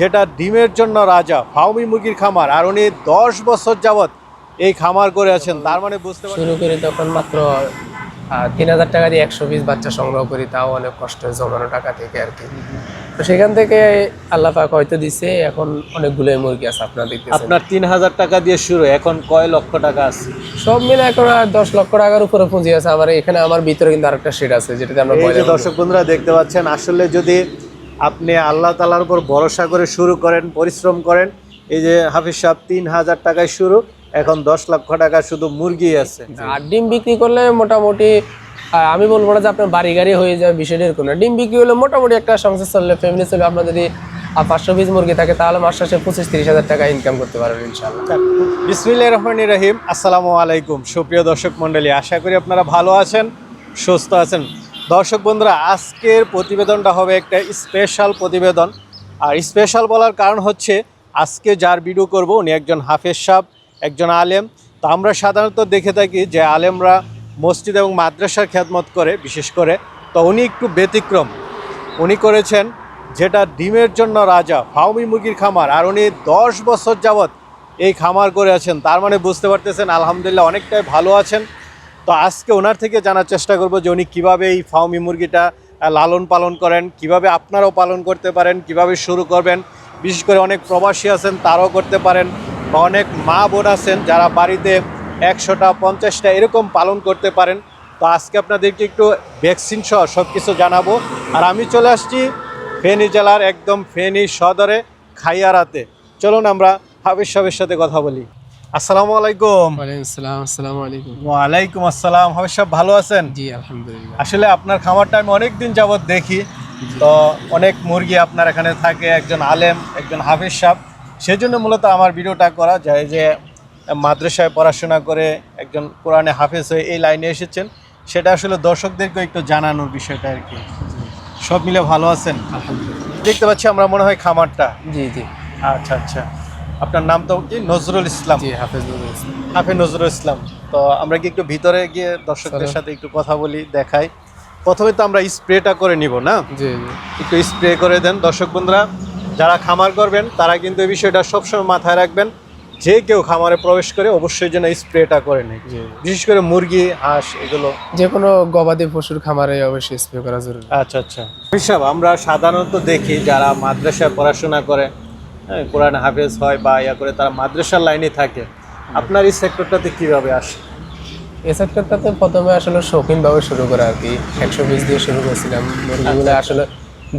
যেটা ডিমের জন্য রাজা, ফার্মি মুরগির খামার। আর উনি 10 বছর যাবত এই খামার করে আছেন। তার মানে বুঝতে পারছেন। শুরু করি তখন মাত্র ৩,০০০ টাকা দিয়ে ১২০ বাচ্চা সংগ্রহ করি, তাও অনেক কষ্ট জমানো টাকা থেকে আর কি। তো সেখান থেকে আল্লাহ পাক হয়তো দিছে, এখন অনেকগুলোই মুরগি আছে আপনারা দেখতেছেন। আপনার 3000 টাকা দিয়ে শুরু, এখন কয় লক্ষ টাকা আছে? সব মিলে এখন 10 লক্ষ টাকার উপরে পুঁজি আছে আমার এখানে। আমার ভিতরে কিন্তু আরেকটা শেড আছে যেটাতে আমরা এই যে দর্শক বন্ধুরা দেখতে পাচ্ছেন, আসলে যদি আপনি আল্লাহ তাআলার উপর ভরসা করে শুরু করেন, পরিশ্রম করেন, এই যে হাফিজ সাহেব 3000 টাকায় শুরু, এখন 10 লক্ষ টাকা শুধু মুরগি আছে। আর ডিম বিক্রি করলে মোটামুটি আমি বলবো না যে আপনার বাড়ি গাড়ি হয়ে যায়, বিষয়টা এরকম না। ডিম বিক্রি হলে মোটামুটি একটা সংসার চললে, ফ্যামিলি চলবে। আপনার যদি 500 পিস মুরগি থাকে তাহলে মাস শেষে 25-30 হাজার টাকা ইনকাম করতে পারবেন ইনশাআল্লাহ। বিসমিল্লাহির রহমানির রহিম। আসসালামু আলাইকুম সুপ্রিয় দর্শক মণ্ডলী, আশা করি আপনারা ভালো আছেন, সুস্থ আছেন। দর্শক বন্ধুরা, আজকের প্রতিবেদনটা হবে একটা স্পেশাল প্রতিবেদন। আর স্পেশাল বলার কারণ হচ্ছে, আজকে যার ভিডিও করব উনি একজন হাফেজ সাহেব, একজন আলেম। তো আমরা সাধারণত দেখে থাকি যে আলেমরা মসজিদ এবং মাদ্রাসার খেদমত করে, বিশেষ করে। তো উনি একটু ব্যতিক্রম, উনি করেছেন যেটা ডিমের জন্য রাজা, ফার্মি মুরগির খামার। আর উনি 10 বছর যাবত এই খামার করে আছেন। তার মানে বুঝতে পারতেছেন আলহামদুলিল্লাহ অনেকটাই ভালো আছেন। তো আজকে ওনার থেকে জানার চেষ্টা করব যে উনি কীভাবে এই ফার্মি মুরগিটা লালন পালন করেন, কিভাবে আপনারাও পালন করতে পারেন, কিভাবে শুরু করবেন। বিশেষ করে অনেক প্রবাসী আছেন, তারাও করতে পারেন, বা অনেক মা বোন আছেন যারা বাড়িতে 100টা 50টা এরকম পালন করতে পারেন। তো আজকে আপনাদেরকে একটু ভ্যাকসিন সহ সব কিছু জানাবো। আর আমি চলে আসছি ফেনী জেলার একদম ফেনী সদরে খাইয়ারাতে। চলুন আমরা হাফিজ সাহেবের সাথে কথা বলি। আসসালামু আলাইকুম। ওয়ালাইকুম আসসালাম। আসসালামু আলাইকুম। ওয়ালাইকুম আসসালাম। হাফিজ সাহেব ভালো আছেন? জি আলহামদুলিল্লাহ। আসলে আপনার খামারটা আমি অনেক দিন যাবত দেখি, তো অনেক মুরগি আপনার এখানে থাকে, একজন আলেম, একজন হাফিজ সাহেব। সেই জন্য মূলত আমার ভিডিওটা করা যায় যে মাদ্রাসায় পড়াশোনা করে একজন কোরআনে হাফেজ হয়ে এই লাইনে এসেছেন, সেটা আসলে দর্শকদেরকে একটু জানানোর বিষয়টা আর কি। সব মিলে ভালো আছেন? আলহামদুলিল্লাহ। দেখতে পাচ্ছি আমরা মনে হয় খামারটা। জি জি আচ্ছা আচ্ছা, আপনার নাম তো কি? নজরুল ইসলাম। জি হাফেজ নজরুল ইসলাম। হাফেজ নজরুল ইসলাম। তো আমরা কি একটু ভিতরে গিয়ে দর্শকদের সাথে একটু কথা বলি, দেখাই? প্রথমে তো আমরা স্প্রেটা করে নিব না? জি জি একটু স্প্রে করে দেন। দর্শক বন্ধুরা যারা খামার করবেন তারা কিন্তু এই বিষয়টা সবসময় মাথায় রাখবেন, যে কেউ খামারে প্রবেশ করে অবশ্যই যেন স্প্রেটা করে নেয়, জি। বিশেষ করে মুরগি, হাঁস, এগুলো। যে কোনো গবাদি পশুর খামারে অবশ্যই স্প্রে করা জরুরি। আচ্ছা আচ্ছা। হিসাব আমরা সাধারণত দেখি যারা মাদ্রাসায় পড়াশোনা করে, হ্যাঁ, কোরআন হাফেজ হয় বা ইয়া করে, তারা মাদ্রাসার লাইনে থাকে। আপনার এই সেক্টরটাতে কীভাবে আসে? এই সেক্টরটাতে প্রথমে আসলে শৌখিনভাবে শুরু করা আর কি। 120 দিয়ে শুরু করেছিলাম। মুরগিগুলো আসলে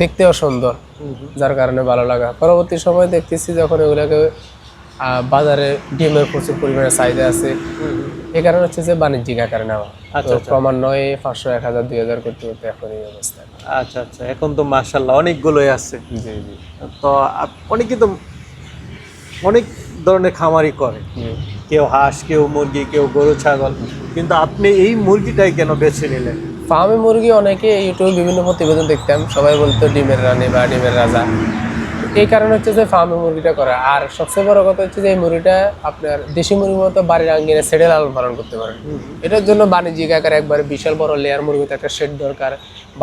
দেখতেও সুন্দর, যার কারণে ভালো লাগা। পরবর্তী সময় দেখতেছি যখন এগুলোকে বাজারে ডিমের প্রচুর পরিমাণে চাহিদা আছে, এই কারণে হচ্ছে যে বাণিজ্যিক আকারে নেওয়া। আচ্ছা, তো ক্রমান্বয়ে 500, 1000, 2000 করতে করতে এখন এই অবস্থা। আচ্ছা আচ্ছা, এখন তো মাশাআল্লাহ অনেকগুলোই আছে। জি জি তো অনেকেই তো অনেক ধরনের খামারই করে, জি। কেউ হাঁস, কেউ মুরগি, কেউ গরু ছাগল, কিন্তু আপনি এই মুরগিটাই কেন বেছে নিলেন? ফার্মে মুরগি অনেকে ইউটিউবে বিভিন্ন প্রতিবেদন দেখতাম, সবাই বলতো ডিমের রানী বা ডিমের রাজা। এই কারণে হচ্ছে যে ফার্মে মুরগিটা করা। আর সবচেয়ে বড় কথা হচ্ছে যে এই মুরগিটা আপনার দেশি মুরগির মতো বাড়ির আঙ্গিনে শেডে লালন পালন করতে পারেন। এটার জন্য বাণিজ্যিক আকারে একবারে বিশাল বড় লেয়ার মুরগিতে একটা শেড দরকার,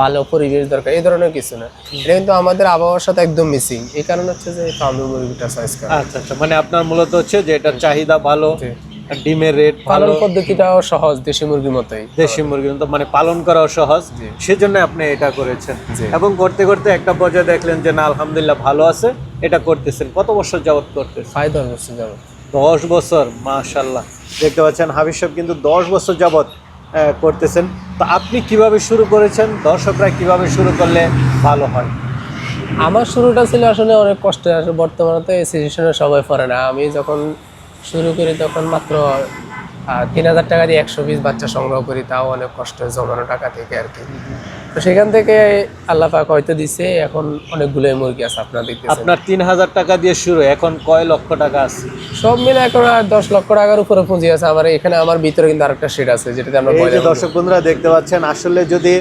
ভালো পরিবেশ দরকার, এই ধরনের কিছু না। এটা কিন্তু আমাদের আবহাওয়ার সাথে একদম মিসিং। এই কারণে হচ্ছে যে ফার্মে মুরগিটা চয়েস করা। আচ্ছা আচ্ছা, মানে আপনার মূলত হচ্ছে যে এটার চাহিদা ভালো, জি। আর ডিমের রেট ভালো, পালন পদ্ধতিটাও সহজ দেশি মুরগির মতোই। দেশি মুরগির মতো, মানে পালন করাও সহজ, জি। সেজন্য আপনি এটা করেছেন। জি। এবং করতে করতে একটা পর্যায়ে দেখলেন যে না, আলহামদুলিল্লাহ ভালো আছে, এটা করতেছেন। কত বছর যাবত করতেছেন? 5-10 বছর যাবো। 10 বছর, মাশাআল্লাহ। দেখতে পাচ্ছেন হাফিজ সাহেব কিন্তু 10 বছর যাবত করতেছেন। তো আপনি কিভাবে শুরু করেছেন? দর্শকরা কিভাবে শুরু করলে ভালো হয়? আমার শুরুটা ছিল আসলে অনেক কষ্টের। আসলে বর্তমানে তো এই সিচুয়েশনে সবাই পড়ে না। আমি যখন শুরু করি তখন মাত্র ৩,০০০ টাকা দিয়ে 120 বাচ্চা সংগ্রহ করি, তাও অনেক কষ্ট জমানো টাকা থেকে আর কি। তো সেখান থেকে আল্লাহ পাক হয়তো দিছে, এখন অনেকগুলোই মুরগি আছে আপনারা দেখতেছেন। আপনার 3000 টাকা দিয়ে শুরু, এখন কয় লক্ষ টাকা আছে? সব মিলে এখন 10 লক্ষ টাকার উপরে পুঁজি আছে আমার এখানে। আমার ভিতরে কিন্তু আরেকটা শেড আছে যেটাতে আমরা এই যে দর্শক বন্ধুরা দেখতে পাচ্ছেন, আসলে যদি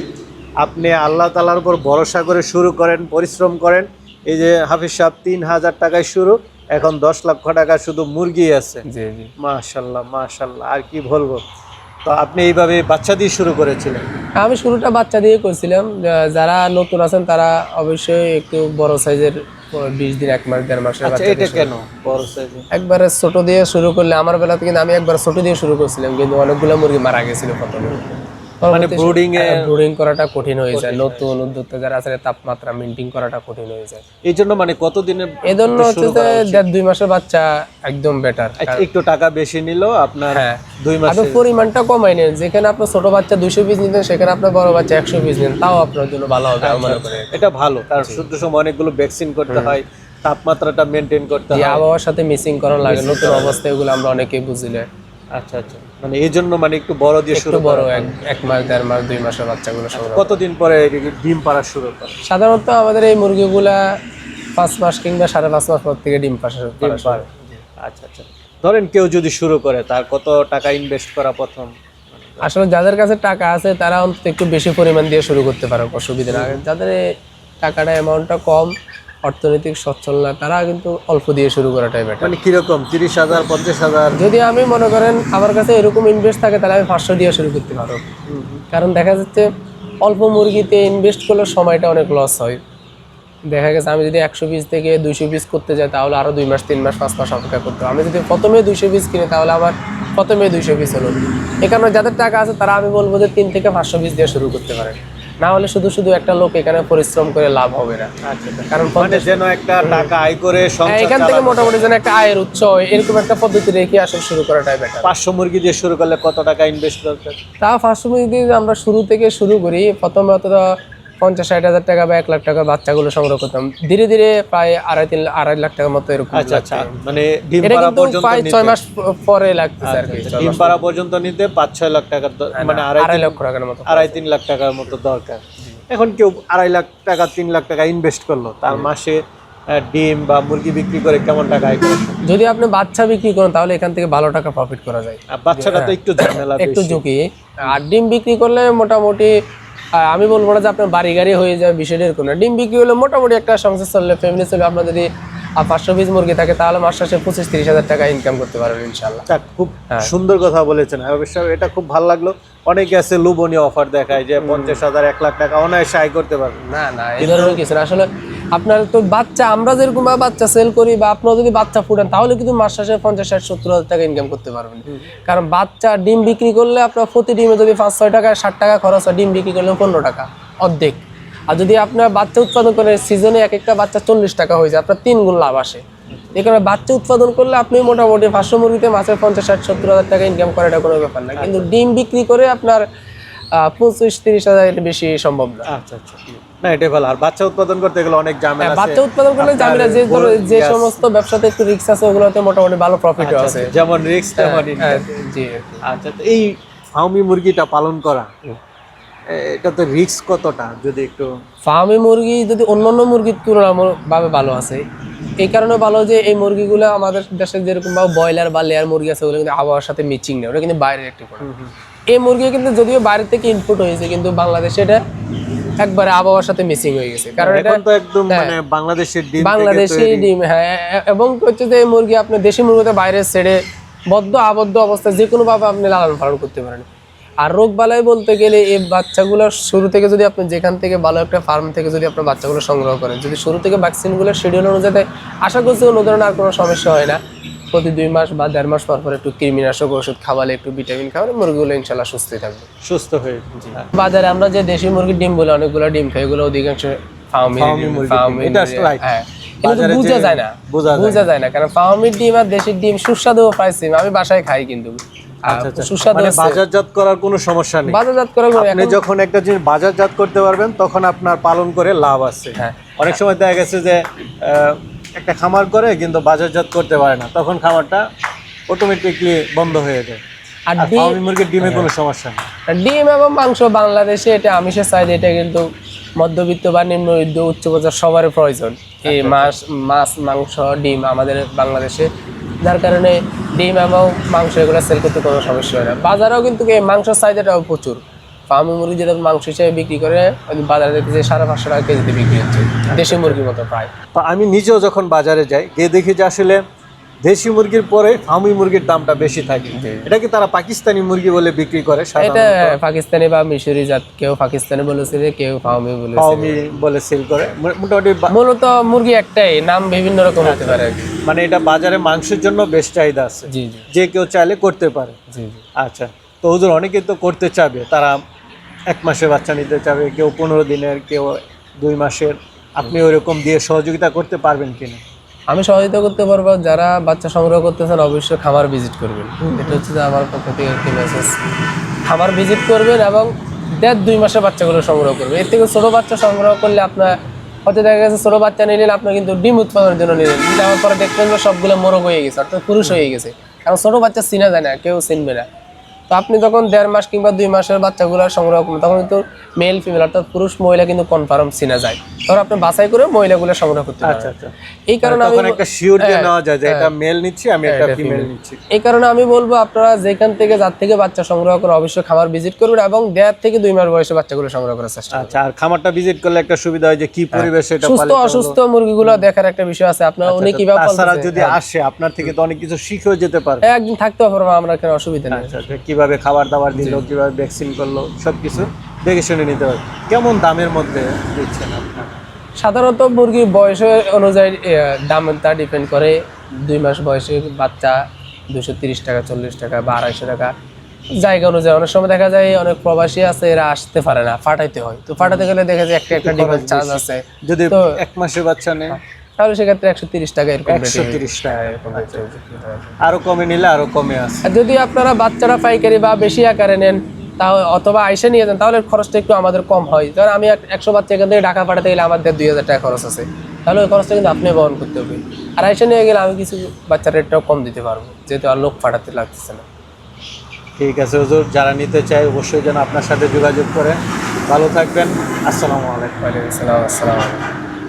আপনি আল্লাহ তাআলার উপর ভরসা করে শুরু করেন, পরিশ্রম করেন, এই যে হাফিজ সাহেব 3000 টাকায় শুরু, এখন 10 লক্ষ টাকা শুধু মুরগি আছে। জি জি মাশাআল্লাহ মাশাআল্লাহ, আর কি বলবো। তো আপনি এইভাবে বাচ্চা দিয়ে শুরু করেছিলেন? আমি শুরুটা বাচ্চা দিয়ে করছিলাম। যারা নতুন আছেন তারা অবশ্যই একটু বড় সাইজের 20 দিন, 1 মাস, 1.5 মাসের আচ্ছা, বাচ্চা এটা কেন বড় সাইজে? একবারে ছোট দিয়ে শুরু করলে আমার বেলাতে কিন্তু আমি একবার ছোট দিয়ে শুরু করছিলাম, কিন্তু অনেকগুলো মুরগি মারা গেছিল প্রথমে। মানে ব্রুডিং করাটা কঠিন হয়ে যায়, নতুন উদ্যোক্তা যারা আছে তাপমাত্রা মেনটেন করাটা কঠিন হয়ে যায়। এই জন্য মানে কতদিনে এই জন্য হচ্ছে যে 1.5-2 মাসের বাচ্চা একদম বেটার। একটু টাকা বেশি নিল আপনার, হ্যাঁ 2 মাস। আপনি পরিমাণটা কমাই নেন, যেখানে আপনার ছোট বাচ্চা 200 পিস নিতেন সেখানে আপনার বড় বাচ্চা 100 পিস নেন, তাও আপনার জন্য ভালো হবে আমি মনে করি। এটা ভালো, কারণ শুদ্ধ সময় অনেকগুলো ভ্যাকসিন করতে হয়, তাপমাত্রাটা মেনটেন করতে যে হয়। আবহাওয়ার সাথে মিসিং করা লাগে নতুন অবস্থায়, এগুলো আমরা অনেকেই বুঝিলে। আচ্ছা আচ্ছা, মানে এই জন্য মানে একটু বড় দিয়ে শুরু একটু বড় করা। 1 মাস, 1.5 মাস, 2 মাসের বাচ্চাগুলো সংগ্রহ। কতদিন পরে ডিম পাড়া শুরু করে? সাধারণত আমাদের এই মুরগিগুলা 5 মাস কিংবা 5.5 মাস পর থেকে ডিম পাড়া শুরু করে। আচ্ছা আচ্ছা, ধরেন কেউ যদি শুরু করে, তার কত টাকা ইনভেস্ট করা প্রথম? আসলে যাদের কাছে টাকা আছে তারা অন্তত একটু বেশি পরিমাণ দিয়ে শুরু করতে পারে, অসুবিধা না। যাদের এই টাকাটা অ্যামাউন্টটা কম, অর্থনৈতিক সচ্ছল না, তারা কিন্তু অল্প দিয়ে শুরু করাটাই বেটার। মানে কিরকম 30,000 50,000? যদি আমি মনে করেন আমার কাছে এরকম ইনভেস্ট থাকে তাহলে আমি 500 দিয়ে শুরু করতে পারবো। কারণ দেখা যাচ্ছে অল্প মুরগিতে ইনভেস্ট করলে সময়টা অনেক লস হয়। দেখা গেছে আমি যদি 100 পিস থেকে 200 পিস করতে যাই তাহলে আরো 2 মাস, 3 মাস, 5 মাস অপেক্ষা করতে হবে। আমি যদি প্রথমে 200 পিস কিনি তাহলে আমার প্রথমে 200 পিস হলো। এই কারণে যাদের টাকা আছে তারা আমি বলবো যে 3 থেকে 500 পিস দিয়ে শুরু করতে পারে, না হলে শুধু শুধু একটা লোক এখানে পরিশ্রম করে লাভ হবে না। কারণ মানে যেন একটা টাকা আয় করে সংসার এখান থেকে মোটামুটি যেন একটা আয়ের উৎস হয়, এরকম একটা পদ্ধতি রেখে আসলে শুরু করাটাই বেটার। 500 মুরগি দিয়ে শুরু করলে কত টাকা ইনভেস্ট করতে? তাও 500 মুরগি দিয়ে আমরা শুরু থেকে শুরু করি, প্রথমে অতটা 50-60 হাজার টাকা বা 1 লাখ টাকার বাচ্চাগুলো সংগ্রহ করতাম, ধীরে ধীরে প্রায় 2.5 লাখ টাকার মতো এরকম। আচ্ছা আচ্ছা, মানে ডিম এটা পাড়া কিন্তু পর্যন্ত প্রায় 6 মাস পরে লাগতেছে আর কি। ডিম পাড়া পর্যন্ত নিতে 5-6 লাখ টাকা, মানে 2.5 লক্ষ টাকার মতো, 2.5-3 লাখ টাকার মতো দরকার। এখন কেউ 2.5 লাখ টাকা 3 লাখ টাকা ইনভেস্ট করলো, তার মাসে ডিম বা মুরগি বিক্রি করে কেমন টাকা আয় করে? যদি আপনি বাচ্চা বিক্রি করেন তাহলে এখান থেকে ভালো টাকা প্রফিট করা যায়। আর বাচ্চাটা তো একটু ঝামেলা, একটু ঝুঁকি। আর ডিম বিক্রি করলে মোটামুটি আমি বলবো না যে আপনার বাড়ি গাড়ি হয়ে যায়, বিষয়টা এরকম না। ডিম বিক্রি হলে মোটামুটি একটা সংসার চললে, ফ্যামিলি চলবে। আপনার যদি 500 পিস মুরগি থাকে তাহলে মাস শেষে 25-30 হাজার টাকা ইনকাম করতে পারবেন ইনশাল্লাহ। খুব সুন্দর কথা বলেছেন অবশ্যই, এটা খুব ভালো লাগলো। অনেকে আছে লোভনীয় অফার দেখায় যে 50,000 1 লাখ টাকা অনায়াসে আয় করতে পারবেন। না না, এই ধরনের কিছু না। আসলে আপনার তো বাচ্চা, আমরা যেরকম বাচ্চা সেল করি বা আপনারা যদি বাচ্চা ফুটান তাহলে কিন্তু মাস শেষে 50-60-70 হাজার টাকা ইনকাম করতে পারবেন। কারণ বাচ্চা ডিম বিক্রি করলে আপনার প্রতি ডিমে যদি 5-6 টাকা 60 টাকা খরচ হয়, ডিম বিক্রি করলে 15 টাকা, অর্ধেক। আর যদি আপনার বাচ্চা উৎপাদন করে সিজনে এক একটা বাচ্চা 40 টাকা হয়ে যায়, আপনার 3 গুণ লাভ আসে। এই কারণে বাচ্চা উৎপাদন করলে আপনি মোটামুটি 500 মুরগিতে মাসে 50-60-70 হাজার টাকা ইনকাম করা এটা কোনো ব্যাপার না। কিন্তু ডিম বিক্রি করে আপনার 25-30 হাজার বেশি সম্ভব না। আচ্ছা আচ্ছা, না এটাই ভালো। আর বাচ্চা উৎপাদন করতে গেলে অনেক ঝামেলা আছে। বাচ্চা উৎপাদন করলে ঝামেলা, যে সমস্ত ব্যবসাতে একটু রিস্ক আছে ওগুলোতে মোটামুটি ভালো প্রফিটও আছে। যেমন রিস্ক তেমন ইনকাম। জি। আচ্ছা, তো এই ফার্মি মুরগিটা পালন করা, এটা তো রিস্ক কতটা যদি একটু? ফার্মি মুরগি যদি অন্যান্য মুরগির তুলনামূলকভাবে ভালো আছে, এই কারণে ভালো যে এই মুরগিগুলো আমাদের দেশে যেরকম ভাবে ব্রয়লার বা লেয়ার মুরগি আছে ওগুলো কিন্তু আবহাওয়ার সাথে মিচিং নেই, ওটা কিন্তু বাইরের একটি প্রোডাক্ট। এই মুরগি কিন্তু যদিও বাইরে থেকে ইনপুট হয়েছে কিন্তু বাংলাদেশে এটা একবারে আবহাওয়ার সাথে মিসিং হয়ে গেছে। কারণ এটা তো একদম মানে বাংলাদেশের ডিম, বাংলাদেশি ডিম। হ্যাঁ, এবং হচ্ছে যে এই মুরগি আপনি দেশি মুরগিতে বাইরে ছেড়ে আবদ্ধ অবস্থায় যে কোনো ভাবে আপনি লালন পালন করতে পারেন। আর রোগ বালাই বলতে গেলে এই বাচ্চাগুলো শুরু থেকে যদি আপনি যেখান থেকে ভালো একটা ফার্ম থেকে যদি আপনার বাচ্চাগুলো সংগ্রহ করেন, যদি শুরু থেকে ভ্যাকসিনগুলো শিডিউল অনুযায়ী, আশা করছি কোনো ধরনের আর কোনো সমস্যা হয় না। প্রতি 2 মাস বা 1.5 মাস পর একটু কৃমিনাশক ওষুধ খাওয়ালে, একটু ভিটামিন খাওয়ালে মুরগিগুলো ইনশাল্লাহ সুস্থই থাকবে, সুস্থ হয়ে। বাজারে আমরা যে দেশি মুরগির ডিম বলে অনেকগুলো ডিম খাই, এগুলো অধিকাংশ ফার্মি। হ্যাঁ, কিন্তু বোঝা যায় না কারণ ফার্মির ডিম আর দেশির ডিম সুস্বাদু পাইছি, আমি বাসায় খাই কিন্তু মানে বাজারজাত করার কোনো সমস্যা নেই। বাজারজাত করার আপনি যখন একটা জিনিস বাজারজাত করতে পারবেন তখন আপনার পালন করে লাভ আছে। অনেক সময় দেখা গেছে যে একটা খামার করে কিন্তু বাজারজাত করতে পারে না, তখন খামারটা অটোমেটিকলি বন্ধ হয়ে যায়। আর ফার্মি মুরগির ডিমে কোনো সমস্যা নেই। ডিম এবং মাংস বাংলাদেশে এটা আমিষের চাহিদা, এটা কিন্তু মধ্যবিত্ত বা নিম্ন উচ্চ পর্যায়ের সবারই প্রয়োজন। এই মাছ, মাংস, ডিম আমাদের বাংলাদেশে, যার কারণে ডিম এবং মাংস এগুলো সেল করতে কোনো সমস্যা হয় না। বাজারেও কিন্তু এই মাংসের চাহিদাটাও প্রচুর। ফার্মি মুরগি যেটা মাংস হিসেবে বিক্রি করে বাজারে দেখতে 550 টাকা কেজিতে বিক্রি হচ্ছে, দেশি মুরগির মতো প্রায়। তো আমি নিজেও যখন বাজারে যাই গিয়ে দেখি যে আসলে দেশি মুরগির পরে ফার্মি মুরগির দামটা বেশি থাকে। জি। এটা কি তারা পাকিস্তানি মুরগি বলে বিক্রি করে এটা সাধারণত? পাকিস্তানি বা মিশরি জাত, কেউ পাকিস্তানি বলেছে, কেউ ফার্মি বলেছে। ফার্মি বলে সেল করে মোটামুটি মূলত মুরগি একটাই, নাম বিভিন্ন রকম হতে পারে আর কি। মানে এটা বাজারে মাংসের জন্য বেশ চাহিদা আছে, জি জি যে কেউ চাইলে করতে পারে। জি জি। আচ্ছা, তো হুজুর অনেকেই তো করতে চাবে, তারা 1 মাসের বাচ্চা নিতে চাবে, কেউ 15 দিনের, কেউ 2 মাসের। আপনি ওইরকম দিয়ে সহযোগিতা করতে পারবেন কিনা? আমি সহযোগিতা করতে পারবো। যারা বাচ্চা সংগ্রহ করতে চান অবশ্যই খামার ভিজিট করবেন, এটা হচ্ছে যে আমার পক্ষ থেকে একটি মেসেজ। খামার ভিজিট করবেন এবং 1.5-2 মাসের বাচ্চাগুলো সংগ্রহ করবেন। এর থেকে ছোটো বাচ্চা সংগ্রহ করলে আপনার হয়তো দেখা গেছে ছোটো বাচ্চা নিলেন, আপনি কিন্তু ডিম উৎপাদনের জন্য নিলেন, নেওয়ার পরে দেখলেন যে সবগুলো মোরগ হয়ে গেছে, অর্থাৎ পুরুষ হয়ে গেছে। কারণ ছোটো বাচ্চা চিনা যায় না, কেউ চিনবে না। তো আপনি যখন 1.5 মাস কিংবা 2 মাসের বাচ্চাগুলো সংগ্রহ করবেন, তখন কিন্তু মেল ফিমেল অর্থাৎ পুরুষ মহিলা কিন্তু কনফার্ম চিনা যায়। তখন আপনি বাছাই করে মহিলাগুলো সংগ্রহ করতে আচ্ছা পারবেন। আচ্ছা, এই কারণে আমি তখন একটা শিওর দিয়ে নেওয়া যায় যে এটা মেল নিচ্ছি, আমি একটা ফিমেল নিচ্ছি। এই কারণে আমি বলবো আপনারা যেখান থেকে যার থেকে বাচ্চা সংগ্রহ করে অবশ্যই খামার ভিজিট করবেন এবং 1.5 থেকে 2 মাস বয়সে বাচ্চাগুলো সংগ্রহ করার চেষ্টা করবেন। আচ্ছা, আর খামারটা ভিজিট করলে একটা সুবিধা হয় যে কি পরিবেশে এটা সুস্থ পালিত হলো। অসুস্থ মুরগিগুলো দেখার একটা বিষয় আছে, আপনারা উনি কিভাবে তাছাড়া পালতেছে। যদি আসে আপনার থেকে তো অনেক কিছু শিখেও যেতে পারে। একদিন থাকতে পারবো, আমরা এখানে অসুবিধা নেই। আচ্ছা, যে কিভাবে খাবার দাবার দিল, কিভাবে ভ্যাকসিন করলো, সবকিছু দেখে শুনে নিতে হবে। কেমন দামের মধ্যে দিচ্ছেন আপনার? সাধারণত মুরগির বয়স অনুযায়ী দামটা ডিপেন্ড করে। 2 মাস বয়সে বাচ্চা 230 টাকা, 40 টাকা বা 250 টাকা, জায়গা অনুযায়ী। অনেক সময় দেখা যায় অনেক প্রবাসী আছে, এরা আসতে পারে না, ফাটাইতে হয়। তো ফাটাতে গেলে দেখা যায় একটা ডিমান্ড চার্জ আছে। যদি তো 1 মাসের বাচ্চা নেয় তাহলে সেক্ষেত্রে 130 টাকা এরকম rate এ 130 টাকা। এরকম rate এ বিক্রি হয়। আরো কমে নিলে আরো কমে আছে। আর যদি আপনারা বাচ্চারা পাইকারি বা বেশি আকারে নেন, তাও অথবা আইসে নিয়ে যান, তাহলে খরচটা একটু আমাদের কম হয়। কারণ আমি 100 বাচ্চা এখান থেকে ঢাকা পাঠাতে গেলে আমার 2,000 টাকা খরচ আছে, তাহলে ওই খরচটা কিন্তু আপনি বহন করতে হবে। আর আইসে নিয়ে গেলে আমি কিছু বাচ্চার রেটটাও কম দিতে পারবো, যেহেতু আর লোক পাঠাতে লাগতেছে না। ঠিক আছে হুজুর, যারা নিতে চায় অবশ্যই যেন আপনার সাথে যোগাযোগ করে। ভালো থাকবেন। আসসালামু আলাইকুম। ওয়ালাইকুম আসসালাম। আসসালামু আলাইকুম।